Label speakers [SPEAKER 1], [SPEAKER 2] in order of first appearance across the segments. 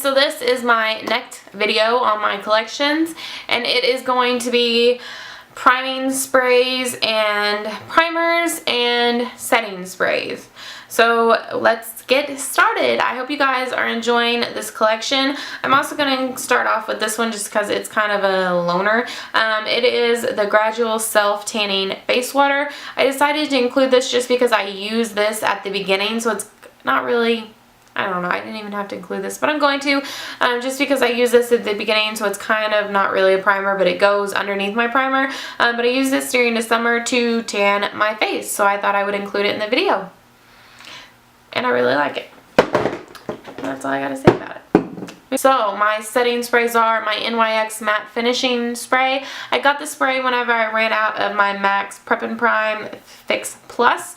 [SPEAKER 1] So this is my next video on my collections, and it is going to be priming sprays and primers and setting sprays. So let's get started. I hope you guys are enjoying this collection. I'm also going to start off with this one just because it's kind of a loner. It is the Gradual Self Tanning Face Water. I decided to include this just because I use this at the beginning, so it's not really, I don't know, I didn't even have to include this, but I'm going to, just because I use this at the beginning, so it's kind of not really a primer, but it goes underneath my primer. But I use this during the summer to tan my face, so I thought I would include it in the video. And I really like it. That's all I gotta say about it. So my setting sprays are my NYX Matte Finishing Spray. I got the spray whenever I ran out of my MAC's Prep and Prime Fix Plus.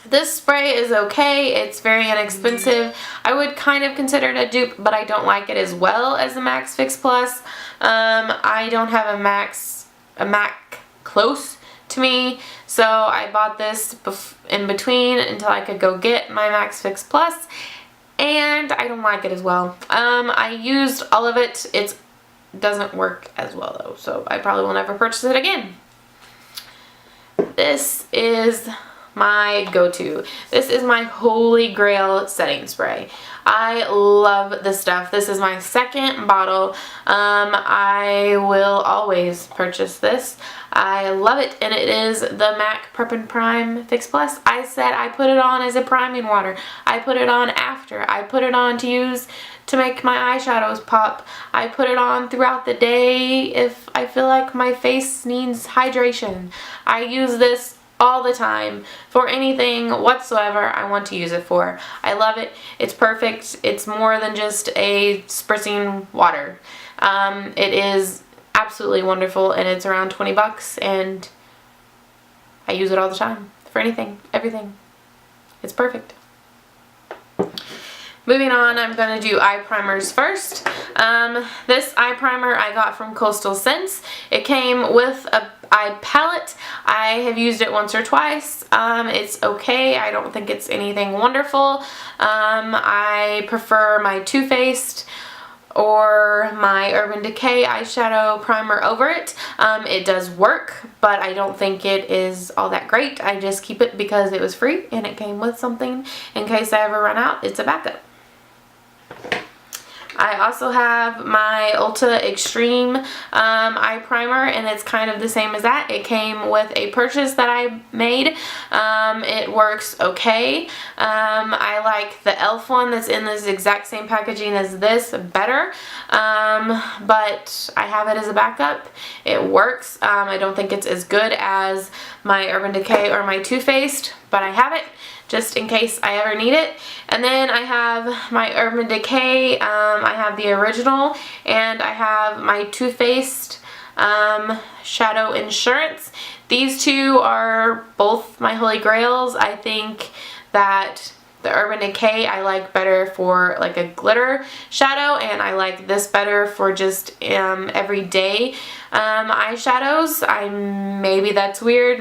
[SPEAKER 1] This spray is okay. It's very inexpensive. I would kind of consider it a dupe, but I don't like it as well as the MAC's Fix Plus. I don't have a MAC close to me, so I bought this in between until I could go get my MAC's Fix Plus, and I don't like it as well. I used all of it. It doesn't work as well though, so I probably will never purchase it again. This is my go-to. This is my holy grail setting spray. I love this stuff. This is my second bottle. I will always purchase this. I love it, and it is the MAC Prep and Prime Fix Plus. I said I put it on as a priming water. I put it on after. I put it on to use to make my eyeshadows pop. I put it on throughout the day if I feel like my face needs hydration. I use this all the time for anything whatsoever I want to use it for. I love it. It's perfect. It's more than just a spritzing water. It is absolutely wonderful, and it's around 20 bucks, and I use it all the time for anything, everything. It's perfect. Moving on, I'm going to do eye primers first. This eye primer I got from Coastal Scents. It came with a eye palette. I have used it once or twice. It's okay. I don't think it's anything wonderful. I prefer my Too Faced or my Urban Decay eyeshadow primer over it. It does work, but I don't think it is all that great. I just keep it because it was free and it came with something in case I ever run out. It's a backup. I also have my Ulta Extreme eye primer, and it's kind of the same as that. It came with a purchase that I made. It works okay. I like the e.l.f. one that's in this exact same packaging as this better, but I have it as a backup. It works. I don't think it's as good as my Urban Decay or my Too Faced, but I have it just in case I ever need it. And then I have my Urban Decay, I have the original, and I have my Too Faced Shadow Insurance. These two are both my holy grails. I think that the Urban Decay I like better for like a glitter shadow, and I like this better for just everyday eyeshadows. Maybe that's weird,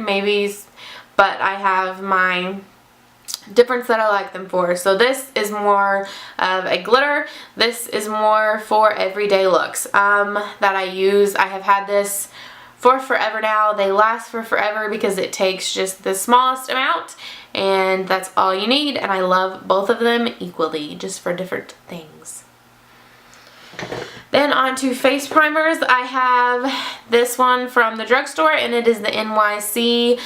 [SPEAKER 1] but I have my difference that I like them for. So this is more of a glitter. This is more for everyday looks that I use. I have had this for forever now. They last for forever because it takes just the smallest amount, and that's all you need, and I love both of them equally, just for different things. Then on to face primers. I have this one from the drugstore, and it is the NYC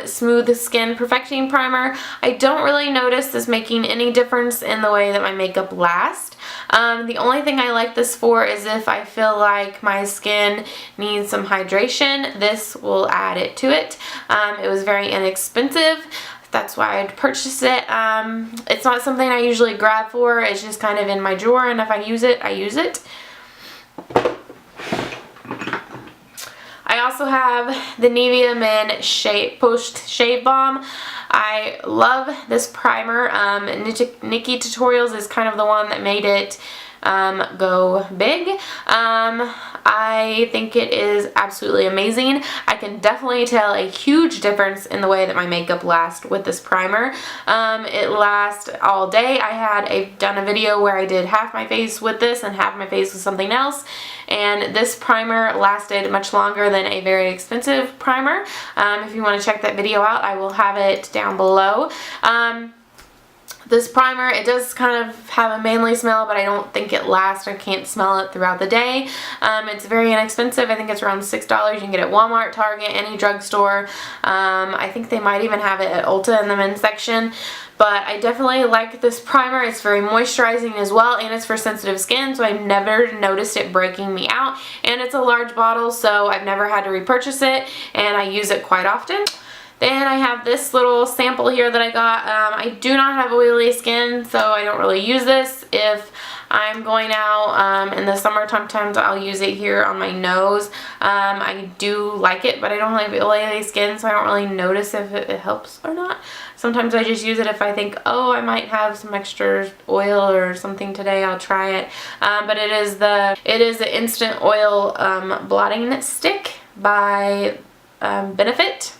[SPEAKER 1] Smooth Skin Perfecting Primer. I don't really notice this making any difference in the way that my makeup lasts. The only thing I like this for is if I feel like my skin needs some hydration. This will add it to it. It was very inexpensive. That's why I'd purchase it. It's not something I usually grab for. It's just kind of in my drawer, and if I use it, I use it. I also have the Nivea Men Post Shave Balm. I love this primer. Nikki Tutorials is kind of the one that made it go big. I think it is absolutely amazing. I can definitely tell a huge difference in the way that my makeup lasts with this primer. It lasts all day. I had done a video where I did half my face with this and half my face with something else, and this primer lasted much longer than a very expensive primer. If you want to check that video out, I will have it down below. This primer, it does kind of have a manly smell, but I don't think it lasts. I can't smell it throughout the day. It's very inexpensive. I think it's around $6. You can get it at Walmart, Target, any drugstore. I think they might even have it at Ulta in the men's section. But I definitely like this primer. It's very moisturizing as well, and it's for sensitive skin, so I've never noticed it breaking me out. And it's a large bottle, so I've never had to repurchase it, and I use it quite often. Then I have this little sample here that I got. I do not have oily skin, so I don't really use this. If I'm going out in the summertime times, I'll use it here on my nose. I do like it, but I don't have oily skin, so I don't really notice if it helps or not. Sometimes I just use it if I think, oh, I might have some extra oil or something today, I'll try it. But it is the Instant Oil Blotting Stick by Benefit.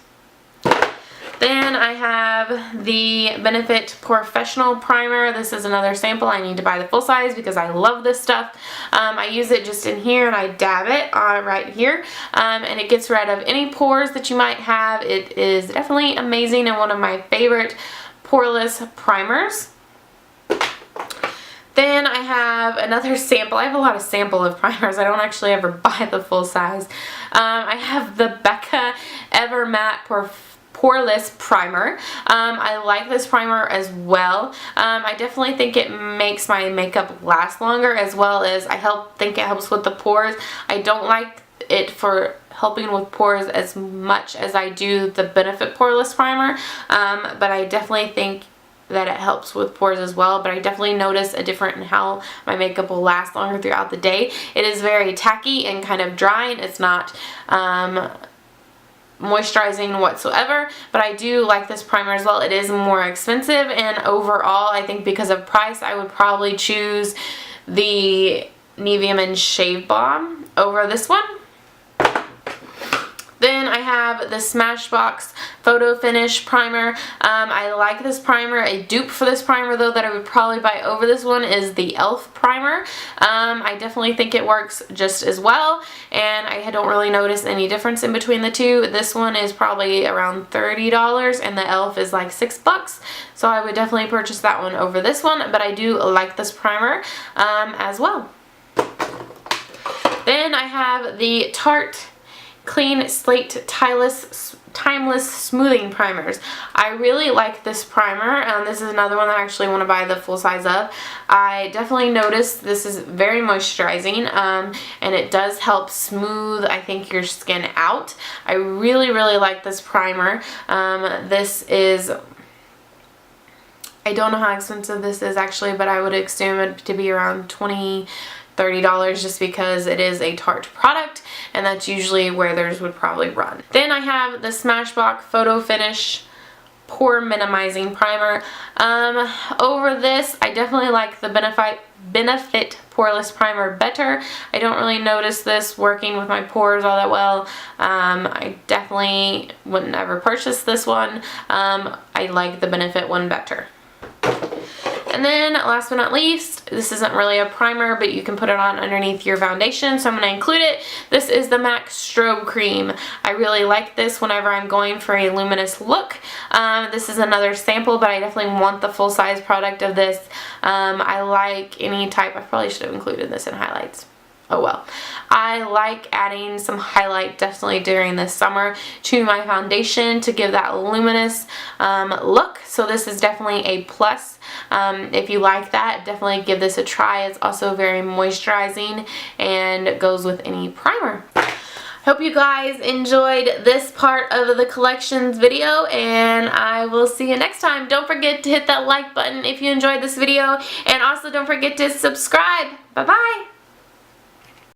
[SPEAKER 1] Then I have the Benefit Professional Primer. This is another sample. I need to buy the full size because I love this stuff. I use it just in here and I dab it right here. And it gets rid of any pores that you might have. It is definitely amazing and one of my favorite poreless primers. Then I have another sample. I have a lot of sample of primers. I don't actually ever buy the full size. I have the Becca Ever Matte Poreless Primer. I like this primer as well. I definitely think it makes my makeup last longer, as well as think it helps with the pores. I don't like it for helping with pores as much as I do the Benefit Poreless Primer, but I definitely think that it helps with pores as well. But I definitely notice a difference in how my makeup will last longer throughout the day. It is very tacky and kind of dry, and it's not moisturizing whatsoever, but I do like this primer as well. It is more expensive, and overall I think because of price I would probably choose the Nivea Men Shave Balm over this one. Then I have the Smashbox Photo Finish Primer. I like this primer. A dupe for this primer though that I would probably buy over this one is the e.l.f. primer. I definitely think it works just as well, and I don't really notice any difference in between the two. This one is probably around $30 and the e.l.f. is like $6, so I would definitely purchase that one over this one, but I do like this primer as well. Then I have the Tarte Clean Slate Timeless Smoothing Primers. I really like this primer. This is another one that I actually want to buy the full size of. I definitely noticed this is very moisturizing, and it does help smooth, I think, your skin out. I really like this primer. This is, I don't know how expensive this is actually, but I would assume it to be around $20–30 just because it is a Tarte product, and that's usually where theirs would probably run. Then I have the Smashbox Photo Finish Pore Minimizing Primer. Over this, I definitely like the Benefit Poreless Primer better. I don't really notice this working with my pores all that well. I definitely wouldn't ever purchase this one. I like the Benefit one better. And then last but not least, this isn't really a primer, but you can put it on underneath your foundation, so I'm going to include it. This is the MAC Strobe Cream. I really like this whenever I'm going for a luminous look. This is another sample, but I definitely want the full size product of this. I like any type, I probably should have included this in highlights. Oh well. I like adding some highlight definitely during the summer to my foundation to give that luminous look. So this is definitely a plus. If you like that, definitely give this a try. It's also very moisturizing and goes with any primer. Hope you guys enjoyed this part of the collections video, and I will see you next time. Don't forget to hit that like button if you enjoyed this video, and also don't forget to subscribe. Bye bye.